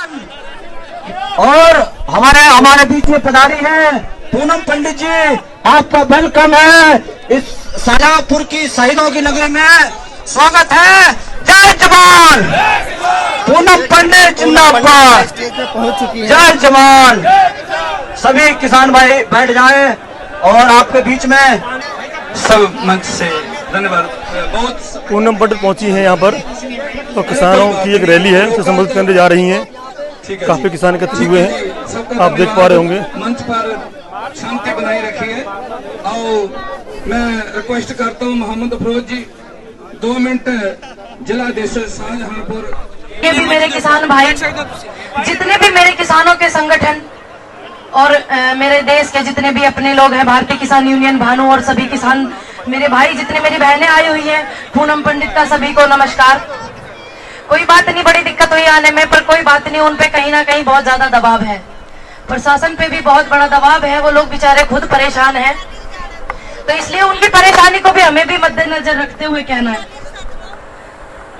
और हमारे बीच में पधारी हैं पूनम पंडित जी, आपका वेलकम है इस शाहजहांपुर की शहीदों की नगरी में, स्वागत है। जय जवान, पूनम पंडित जिंदाबाद, पहुंच चुकी है। जय जवान। सभी किसान भाई बैठ जाएं और आपके बीच में सब मंच से धन्यवाद। बहुत पूनम पंडित पहुंची है यहाँ पर, तो किसानों की एक रैली है, उसे संबोधित करने जा रही हैं। काफी किसान एकत्रित हुए हैं, आप देख पा रहे होंगे। मंच पर शांति बनाई रखिए और मैं रिक्वेस्ट करता हूँ मोहम्मद अफरोज जी 2 मिनट जिला अधीक्षक शाहजहांपुर। ये भी मेरे किसान भाई, जितने भी मेरे किसानों के संगठन और मेरे देश के जितने भी अपने लोग हैं, भारतीय किसान यूनियन भानु और सभी किसान मेरे भाई, जितने मेरी बहनें आई हुई हैं, पूनम पंडित का सभी को नमस्कार। कोई बात नहीं, बड़ी दिक्कत हुई आने में, पर कोई बात नहीं, उन पे कहीं ना कहीं बहुत ज्यादा दबाव है, प्रशासन पे भी बहुत बड़ा दबाव है, वो लोग बेचारे खुद परेशान हैं, तो इसलिए उनकी परेशानी को भी हमें भी मद्देनजर रखते हुए कहना है।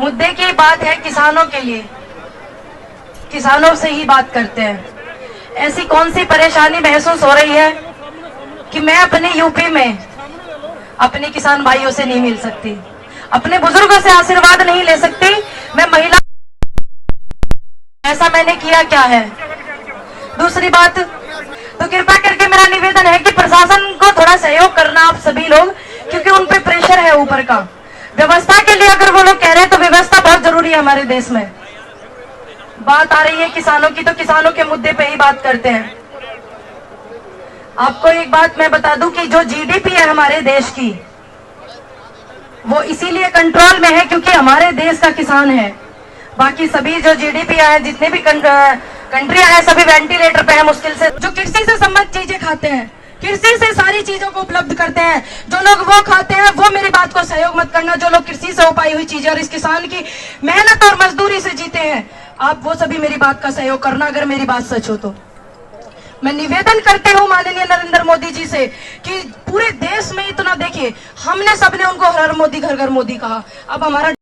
मुद्दे की बात है किसानों के लिए, किसानों से ही बात करते हैं। ऐसी कौन सी परेशानी महसूस हो रही है कि मैं अपने यूपी में अपने किसान भाइयों से नहीं मिल सकती, अपने बुजुर्गों से आशीर्वाद नहीं ले सकती, मैं महिला, ऐसा मैंने किया क्या है? दूसरी बात, तो कृपा करके मेरा निवेदन है कि प्रशासन को थोड़ा सहयोग करना आप सभी लोग, क्योंकि उन पे प्रेशर है ऊपर का। व्यवस्था के लिए अगर वो लोग कह रहे हैं तो व्यवस्था बहुत जरूरी है हमारे देश में। बात आ रही है किसानों की, तो किसानों के मुद्दे पे ही बात करते हैं। आपको एक बात मैं बता दूं कि जो जीडीपी है हमारे देश की, वो इसीलिए कंट्रोल में है क्योंकि हमारे देश का किसान है। बाकी सभी जो जीडीपी है, जितने भी कंट्रियां हैं, सभी वेंटिलेटर पे है मुश्किल से। जो कृषि से संबंधित चीजें खाते हैं, कृषि से सारी चीजों को उपलब्ध करते हैं, जो लोग वो खाते हैं, वो मेरी बात को सहयोग मत करना। जो लोग कृषि से उपाई हुई चीजें और इस किसान की मेहनत और मजदूरी से जीते हैं, आप वो सभी मेरी बात का सहयोग करना, अगर मेरी बात सच हो तो। मैं निवेदन करती हूँ माननीय नरेंद्र मोदी जी से कि पूरे देश में इतना, देखिए हमने सबने उनको हर हर मोदी घर घर मोदी कहा, अब हमारा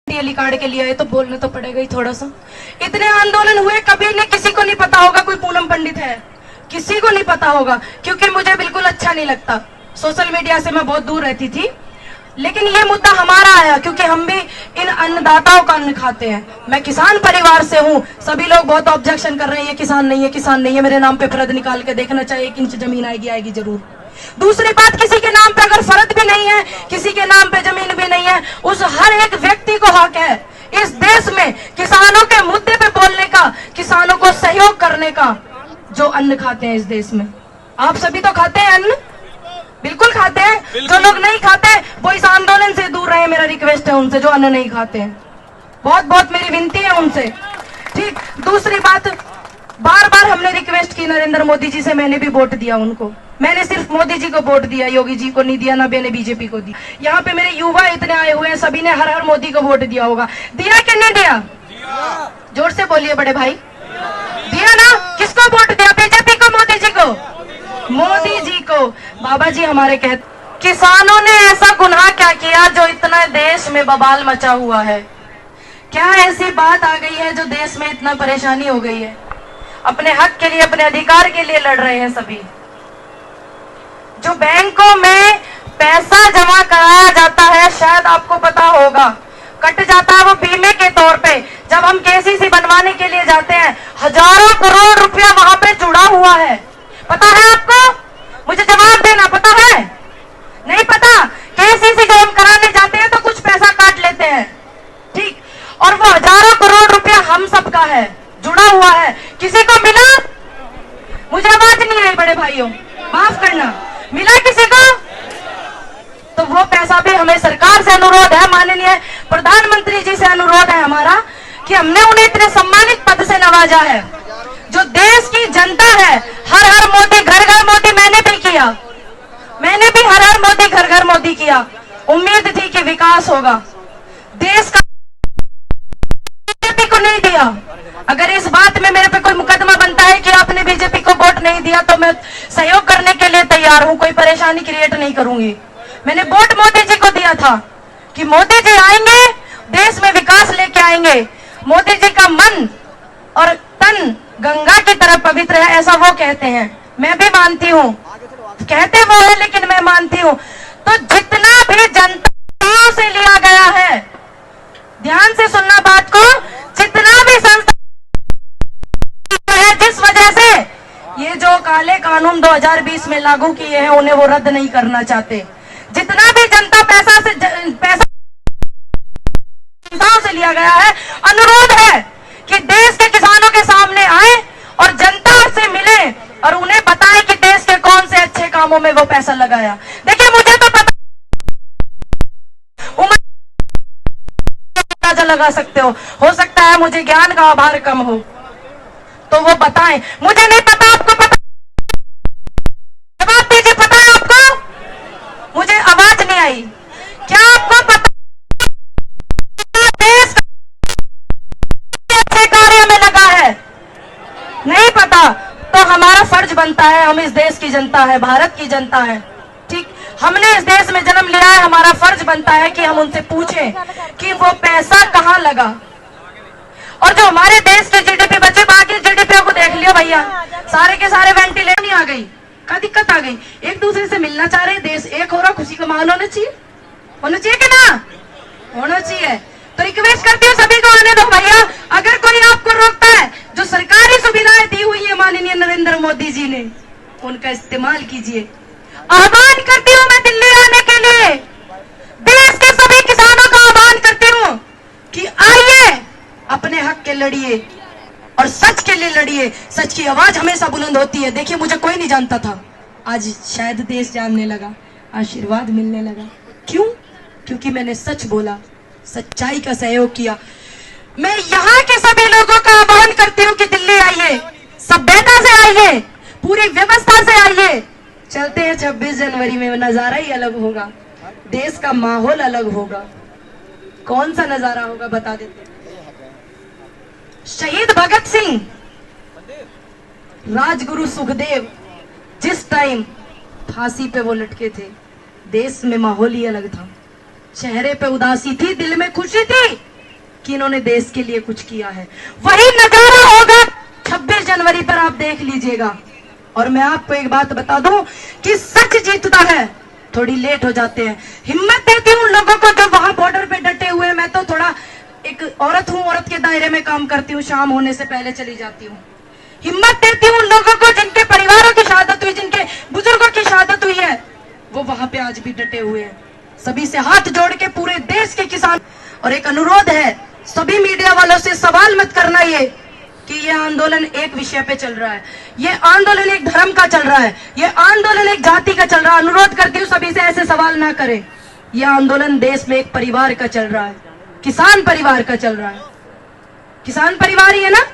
कार्ड के लिए है तो बोलना तो पड़ेगा ही थोड़ा सा। इतने आंदोलन हुए, कभी ने किसी को नहीं पता होगा कोई पूनम पंडित है, किसी को नहीं पता होगा, क्योंकि मुझे बिल्कुल अच्छा नहीं लगता, सोशल मीडिया से मैं बहुत दूर रहती थी। लेकिन ये मुद्दा हमारा आया क्योंकि हम भी इन अन्नदाताओं का अन्न खाते हैं। मैं किसान परिवार से हूँ, सभी लोग बहुत ऑब्जेक्शन कर रहे हैं, ये किसान नहीं है, किसान नहीं है। मेरे नाम पे फर्द निकाल के देखना चाहिए, 1 इंच जमीन आएगी जरूर। दूसरी बात, किसी के नाम पे अगर फर्द भी नहीं है, किसी के नाम पे जमीन भी नहीं है, उस हर एक व्यक्ति को हक है इस देश में किसानों के मुद्दे पे बोलने का, किसानों को सहयोग करने का। जो अन्न खाते हैं इस देश में, आप सभी तो खाते हैं अन्न, बिल्कुल खाते हैं। जो लोग नहीं खाते वो इस आंदोलन से दूर रहे, मेरा रिक्वेस्ट है उनसे, जो अन्न नहीं खाते हैं, बहुत बहुत मेरी विनती है उनसे। ठीक, दूसरी बात, बार बार हमने रिक्वेस्ट की नरेंद्र मोदी जी से, मैंने भी वोट दिया उनको, मैंने सिर्फ मोदी जी को वोट दिया, योगी जी को नहीं दिया, ना मैंने बीजेपी को दी। यहाँ पे मेरे युवा इतने आए हुए हैं, सभी ने हर हर मोदी को वोट दिया होगा, दिया कि नहीं दिया? जोर से बोलिए बड़े भाई, दिया ना? किसको वोट दिया? बीजेपी को, मोदी जी को? मोदी जी को। बाबा जी हमारे कहते, किसानों ने ऐसा गुनाह क्या किया जो इतना देश में बवाल मचा हुआ है? क्या ऐसी बात आ गई है जो देश में इतना परेशानी हो गई है? अपने हक के लिए, अपने अधिकार के लिए लड़ रहे हैं सभी। जो बैंकों में पैसा जमा कराया जाता है, शायद आपको पता होगा, कट जाता है वो बीमे के तौर पे। जब हम केसीसी बनवाने के लिए जाते हैं, हजारों करोड़ रुपया वहां पे जुड़ा हुआ है। पता है आपको? मुझे जवाब देना, पता है? नहीं पता? केसीसी जब हम कराने जाते हैं तो कुछ पैसा काट लेते हैं, ठीक, और वो हजारों करोड़ रुपया हम सबका है, जुड़ा हुआ है। किसी को मिला? मुझे आवाज नहीं आई बड़े भाइयों, माफ करना, मिला किसी को? तो वो पैसा भी हमें सरकार से अनुरोध है, माननीय प्रधानमंत्री जी से अनुरोध है हमारा कि हमने उन्हें इतने सम्मानित पद से नवाजा है। जो देश की जनता है, हर हर मोदी घर घर मोदी मैंने भी किया, मैंने भी हर हर मोदी घर घर मोदी किया। उम्मीद थी कि विकास होगा देश का, बीजेपी को नहीं दिया। अगर इस बात में मेरे पे कोई मुकदमा बनता है कि आपने बीजेपी को वोट नहीं दिया, तो मैं सहयोग करने के लिए तैयार हूं, कोई परेशानी क्रिएट नहीं करूंगी। मैंने वोट मोदी जी को दिया था कि मोदी जी आएंगे, देश में विकास लेके आएंगे। मोदी जी का मन और तन गंगा की तरह पवित्र है, ऐसा वो कहते हैं। मैं भी मानती हूँ, कहते वो है लेकिन मैं मानती हूँ। तो जितना भी जनता से लिया गया है, ध्यान से सुनना बात को, जितना भी संस्था है, जिस वजह से ये जो काले कानून 2020 में लागू किए हैं उन्हें वो रद्द नहीं करना चाहते। जितना भी जनता पैसा से लिया गया है, अनुरोध है कि देश के किसानों के सामने आए और जनता से मिले और उन्हें बताएं कि देश के कौन से अच्छे कामों में वो पैसा लगाया। देखिए मुझे तो पता, अंदाजा लगा सकते हो सकता है मुझे ज्ञान का आभार कम हो, तो वो बताएं। मुझे नहीं पता, आपको पता, जवाब दीजिए, पता है आपको? मुझे आवाज नहीं आई। क्या आपको पता देश अच्छे कार्य में लगा है? नहीं पता, तो हमारा फर्ज बनता है, हम इस देश की जनता है, भारत की जनता है, ठीक, हमने इस देश में जन्म लिया है, हमारा फर्ज बनता है कि हम उनसे पूछें कि वो पैसा कहां लगा। और जो हमारे देश के जीडीपी बचे, बाकी जीडीपी को देख लियो भैया, सारे के सारे वेंटिलेटर नहीं आ गई, क्या दिक्कत आ गई? एक दूसरे से मिलना चाह रहे, देश एक हो रहा, खुशी का माहौल होना चाहिए कि ना होना चाहिए। तो रिक्वेस्ट करती हूँ सभी को आने दो भैया। अगर कोई आपको रोकता है, जो सरकारी सुविधाएं दी हुई है माननीय नरेंद्र मोदी जी ने, उनका इस्तेमाल कीजिए। आह्वान करती हूँ मैं दिल्ली आने के लिए, देश के सभी किसानों का आह्वान करती हूँ कि आइए, अपने हक के लड़िए और सच के लिए लड़िए। सच की आवाज हमेशा बुलंद होती है। देखिए मुझे कोई नहीं जानता था, आज शायद देश जानने लगा, आशीर्वाद मिलने लगा। क्यों? क्योंकि मैंने सच बोला, सच्चाई का सहयोग किया। मैं यहाँ के सभी लोगों का आह्वान करती हूँ कि दिल्ली आइए, सभ्यता से आइए, पूरी व्यवस्था से आइए। चलते हैं 26 जनवरी में, नजारा ही अलग होगा, देश का माहौल अलग होगा। कौन सा नजारा होगा बता देते हैं। शहीद भगत सिंह, राजगुरु सुखदेव, जिस टाइम फांसी पे वो लटके थे, देश में माहौल ही अलग था। चेहरे पे उदासी थी, दिल में खुशी थी कि इन्होंने देश के लिए कुछ किया है। वही नजारा होगा 26 जनवरी पर, आप देख लीजिएगा। और मैं आपको एक बात बता दूं कि सच जीतता है, थोड़ी लेट हो जाते हैं। हिम्मत देती हूं उन लोगों को जो वहां बॉर्डर पे डटे हुए। मैं तो थोड़ा एक औरत हूं, औरत के दायरे में काम करती हूँ, शाम होने से पहले चली जाती हूँ। हिम्मत देती हूँ उन लोगों को जिनके परिवारों की शहादत हुई, जिनके बुजुर्गों की शहादत हुई है, वो वहां पे आज भी डटे हुए हैं। सभी से हाथ जोड़ के पूरे देश के किसान, और एक अनुरोध है सभी मीडिया वालों से, सवाल मत करना ये कि ये आंदोलन एक विषय पे चल रहा है, ये आंदोलन एक धर्म का चल रहा है, ये आंदोलन एक जाति का चल रहा है। अनुरोध करती हूँ सभी से ऐसे सवाल ना करें। ये आंदोलन देश में एक परिवार का चल रहा है, किसान परिवार का चल रहा है। किसान परिवार ही है ना,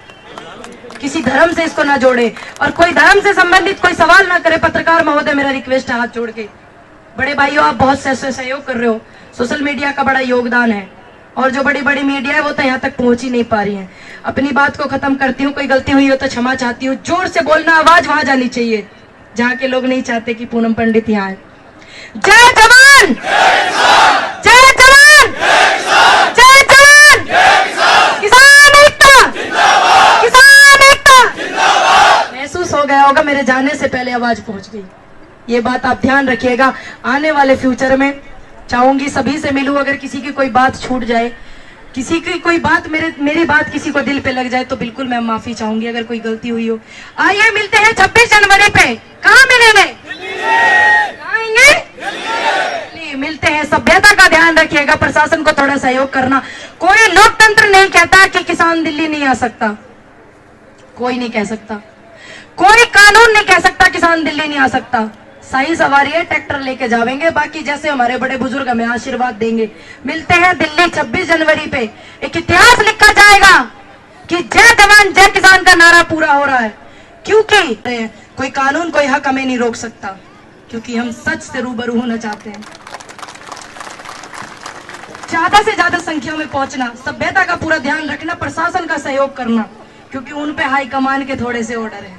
किसी धर्म से इसको ना जोड़े और कोई धर्म से संबंधित कोई सवाल ना करे। पत्रकार महोदय, मेरा रिक्वेस्ट है हाथ जोड़ के, बड़े भाइयों आप बहुत सहयोग कर रहे हो, सोशल मीडिया का बड़ा योगदान है, और जो बड़ी बड़ी मीडिया है वो तो यहाँ तक पहुंच ही नहीं पा रही है। अपनी बात को खत्म करती हूँ, कोई गलती हुई हो तो क्षमा चाहती हूँ। जोर से बोलना, आवाज वहां जानी चाहिए जहाँ के लोग नहीं चाहते कि पूनम पंडित यहाँ आए। जय जवान, जय जवान, जय जवान, किसान एकता, किसान एकता। महसूस हो गया होगा मेरे जाने से पहले आवाज पहुंच गई। ये बात आप ध्यान रखिएगा। आने वाले फ्यूचर में चाहूंगी सभी से मिलूं, अगर किसी की कोई बात छूट जाए, किसी की कोई बात, मेरी बात किसी को दिल पे लग जाए तो बिल्कुल मैं माफी चाहूंगी अगर कोई गलती हुई हो। आइए मिलते हैं 26 जनवरी पे। कहाँ मिलेंगे? कहाँ आएंगे? मिलते हैं। सभ्यता का ध्यान रखिएगा, प्रशासन को थोड़ा सहयोग करना। कोई लोकतंत्र नहीं कहता कि किसान दिल्ली नहीं आ सकता, कोई नहीं कह सकता, कोई कानून नहीं कह सकता किसान दिल्ली नहीं आ सकता। सही सवारी है, ट्रैक्टर लेके जावेंगे, बाकी जैसे हमारे बड़े बुजुर्ग हमें आशीर्वाद देंगे। मिलते हैं दिल्ली 26 जनवरी पे। एक इतिहास लिखा जाएगा कि जय जवान जय किसान का नारा पूरा हो रहा है, क्योंकि कोई कानून, कोई हक हमें नहीं रोक सकता, क्योंकि हम सच से रूबरू होना चाहते हैं। ज्यादा से ज्यादा संख्या में पहुंचना, सभ्यता का पूरा ध्यान रखना, प्रशासन का सहयोग करना, क्योंकि उन पे हाईकमान के थोड़े से ऑर्डर है,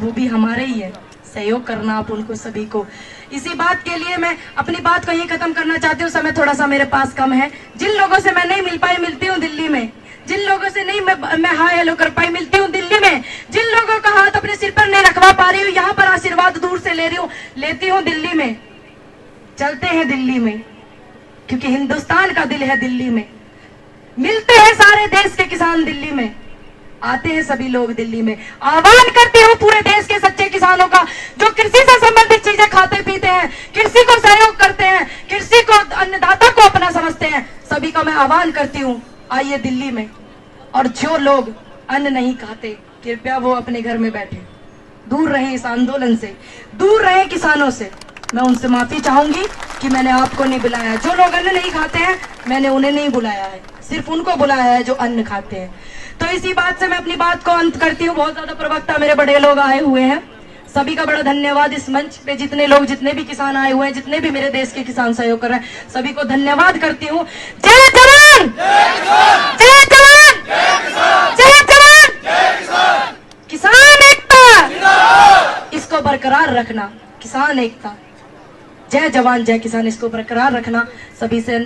वो भी हमारे ही है। सहयोग करना आप उनको सभी को। इसी बात के लिए मैं अपनी बात को यही खत्म करना चाहती हूँ। समय थोड़ा सा मेरे पास कम है। जिन लोगों से मैं नहीं मिल पाई, मिलती हूँ दिल्ली में। जिन लोगों से नहीं मैं हाय हेलो कर पाई, मिलती हूँ दिल्ली में। पा रही हूँ, यहाँ पर आशीर्वाद दूर से ले रही हूँ, लेती हूँ दिल्ली में, चलते हैं दिल्ली में, क्योंकि हिंदुस्तान का दिल है दिल्ली में। मिलते हैं सारे देश के किसान दिल्ली में, आते हैं सभी लोग दिल्ली में। आह्वान करती हूँ पूरे देश के सच्चे किसानों का, जो कृषि से संबंधित चीजें खाते पीते हैं, कृषि को सहयोग करते हैं, कृषि को अन्नदाता को अपना समझते हैं, सभी का मैं आह्वान करती हूँ, आइए दिल्ली में। और जो लोग अन्न नहीं खाते, कृपया वो अपने घर में बैठे, दूर रहें इस आंदोलन से, दूर रहें किसानों से। मैं उनसे माफी चाहूंगी कि मैंने आपको नहीं बुलाया। जो लोग अन्न नहीं खाते हैं, मैंने उन्हें नहीं बुलाया है, सिर्फ उनको बुलाया है जो अन्न खाते हैं। तो इसी बात से मैं अपनी बात को अंत करती हूँ। बहुत ज्यादा प्रवक्ता मेरे बड़े लोग आए हुए हैं, सभी का बड़ा धन्यवाद। इस मंच पे जितने लोग, जितने भी किसान आए हुए हैं, जितने भी मेरे देश के किसान सहयोग कर रहे हैं, सभी को धन्यवाद करती हूँ। जय जवान, जय जवान, जय जवान, किसान एकता, इसको बरकरार रखना। किसान एकता, जय जवान जय किसान, इसको बरकरार रखना। सभी से